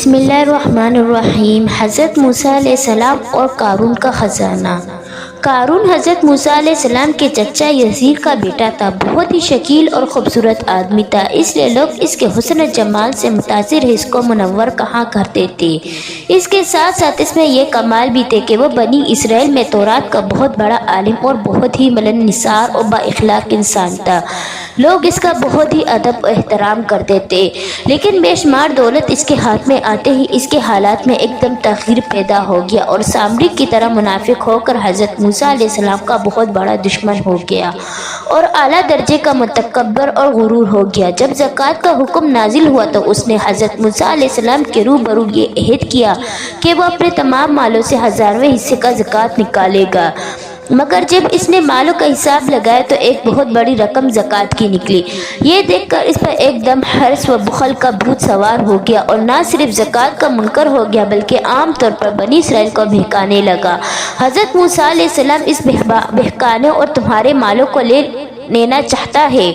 بسم اللہ الرحمن الرحیم۔ حضرت موسیٰ علیہ السلام اور قارون کا خزانہ۔ قارون حضرت موسیٰ علیہ السلام کے چچا یزید کا بیٹا تھا۔ بہت ہی شکیل اور خوبصورت آدمی تھا، اس لیے لوگ اس کے حسن و جمال سے متاثر اس کو منور کہا کرتے تھے۔ اس کے ساتھ ساتھ اس میں یہ کمال بھی تھے کہ وہ بنی اسرائیل میں تورات کا بہت بڑا عالم اور بہت ہی ملن نثار اور با اخلاق انسان تھا۔ لوگ اس کا بہت ہی ادب و احترام کرتے تھے، لیکن بے شمار دولت اس کے ہاتھ میں آتے ہی اس کے حالات میں ایک دم تغیر پیدا ہو گیا اور سامری کی طرح منافق ہو کر حضرت موسیٰ علیہ السلام کا بہت بڑا دشمن ہو گیا اور اعلیٰ درجے کا متکبر اور غرور ہو گیا۔ جب زکوٰۃ کا حکم نازل ہوا تو اس نے حضرت موسیٰ علیہ السلام کے روبرو یہ عہد کیا کہ وہ اپنے تمام مالوں سے 1000ویں حصے کا زکوٰۃ نکالے گا، مگر جب اس نے مالوں کا حساب لگایا تو ایک بہت بڑی رقم زکوٰۃ کی نکلی۔ یہ دیکھ کر اس پر ایک دم حرص و بخل کا بھوت سوار ہو گیا اور نہ صرف زکوٰۃ کا منکر ہو گیا بلکہ عام طور پر بنی اسرائیل کو بہکانے لگا۔ حضرت موسیٰ علیہ السلام اس بہکانے اور تمہارے مالوں کو لینا چاہتا ہے۔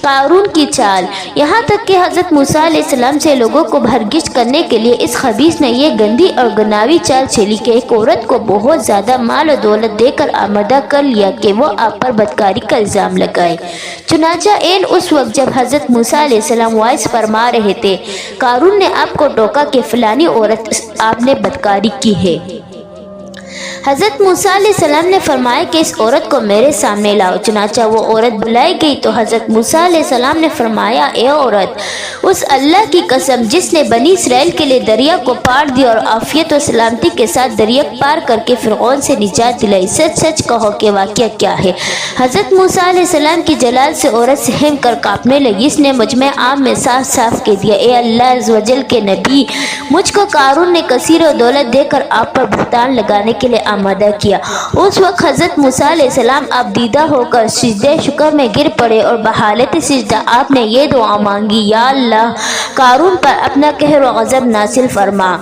قارون کی چال۔ یہاں تک کہ حضرت موسیٰ علیہ السلام سے لوگوں کو بھرگش کرنے کے لیے اس خبیث نے یہ گندی اور گناوی چال چلی کہ ایک عورت کو بہت زیادہ مال و دولت دے کر آمادہ کر لیا کہ وہ آپ پر بدکاری کا الزام لگائے۔ چنانچہ اس وقت جب حضرت موسیٰ علیہ السلام وعظ فرما رہے تھے، قارون نے آپ کو ٹوکا کہ فلانی عورت آپ نے بدکاری کی ہے۔ حضرت موسیٰ علیہ السلام نے فرمایا کہ اس عورت کو میرے سامنے لاؤ۔ چنانچہ وہ عورت بلائی گئی تو حضرت موسیٰ علیہ السلام نے فرمایا، اے عورت، اس اللہ کی قسم جس نے بنی اسرائیل کے لیے دریا کو پار دیا اور عافیت و سلامتی کے ساتھ دریا پار کر کے فرعون سے نجات دلائی، سچ سچ کہو کہ واقعہ کیا ہے؟ حضرت موسیٰ علیہ السلام کی جلال سے عورت سہم کر کانپنے لگی۔ اس نے مجمع عام میں صاف صاف کہہ دیا، اے اللہ عز و جل کے نبی، مجھ کو قارون نے کثیر و دولت دے کر آپ پر بہتان لگانے کے لیے آمادہ کیا۔ اس وقت حضرت موسیٰ علیہ السلام آپ دیدہ ہو کر سجدہ شکر میں گر پڑے اور بحالت سجدہ آپ نے یہ دعا مانگی، یا اللہ، قارون پر اپنا قہر و غضب نازل فرما۔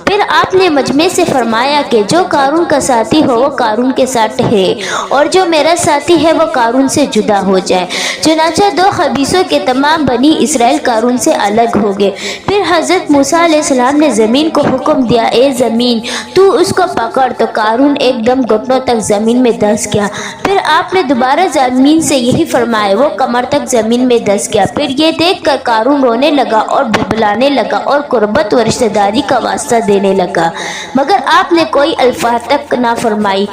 پھر آپ نے مجمع سے فرمایا کہ جو قارون کا ساتھی ہو وہ قارون کے ساتھ ہے اور جو میرا ساتھی ہے وہ قارون سے جدا ہو جائے۔ چنانچہ دو خبیثوں کے تمام بنی اسرائیل قارون سے الگ ہو گئے۔ پھر حضرت موسیٰ علیہ السلام نے زمین کو حکم دیا، اے زمین، تو اس کو پکڑ، تو قارون ایک دم گھٹنوں تک زمین میں دھس گیا۔ پھر آپ نے دوبارہ زمین سے یہی فرمایا، وہ کمر تک زمین میں دھس گیا۔ پھر یہ دیکھ کر قارون رونے لگا اور بلبلانے لگا اور قربت و رشتہ داری کا واسطہ دینے لگا، مگر آپ نے کوئی الفاظ تک نہ فرمائی،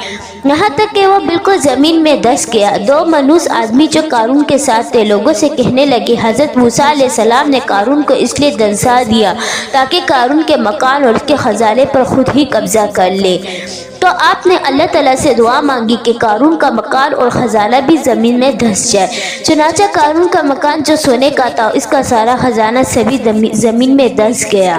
یہاں تک کہ وہ بالکل زمین میں دھس گیا۔ دو منحوس آدمی جو قارون کے ساتھ تھے لوگوں سے کہنے لگے، حضرت موسیٰ علیہ السلام نے قارون کو اس لیے دھنسا دیا تاکہ قارون کے مکان اور اس کے خزانے پر خود ہی قبضہ کر لے۔ تو آپ نے اللہ تعالیٰ سے دعا مانگی کہ قارون کا مکان اور خزانہ بھی زمین میں دھس جائے۔ چنانچہ قارون کا مکان جو سونے کا تھا، اس کا سارا خزانہ سبھی زمین میں دھس گیا۔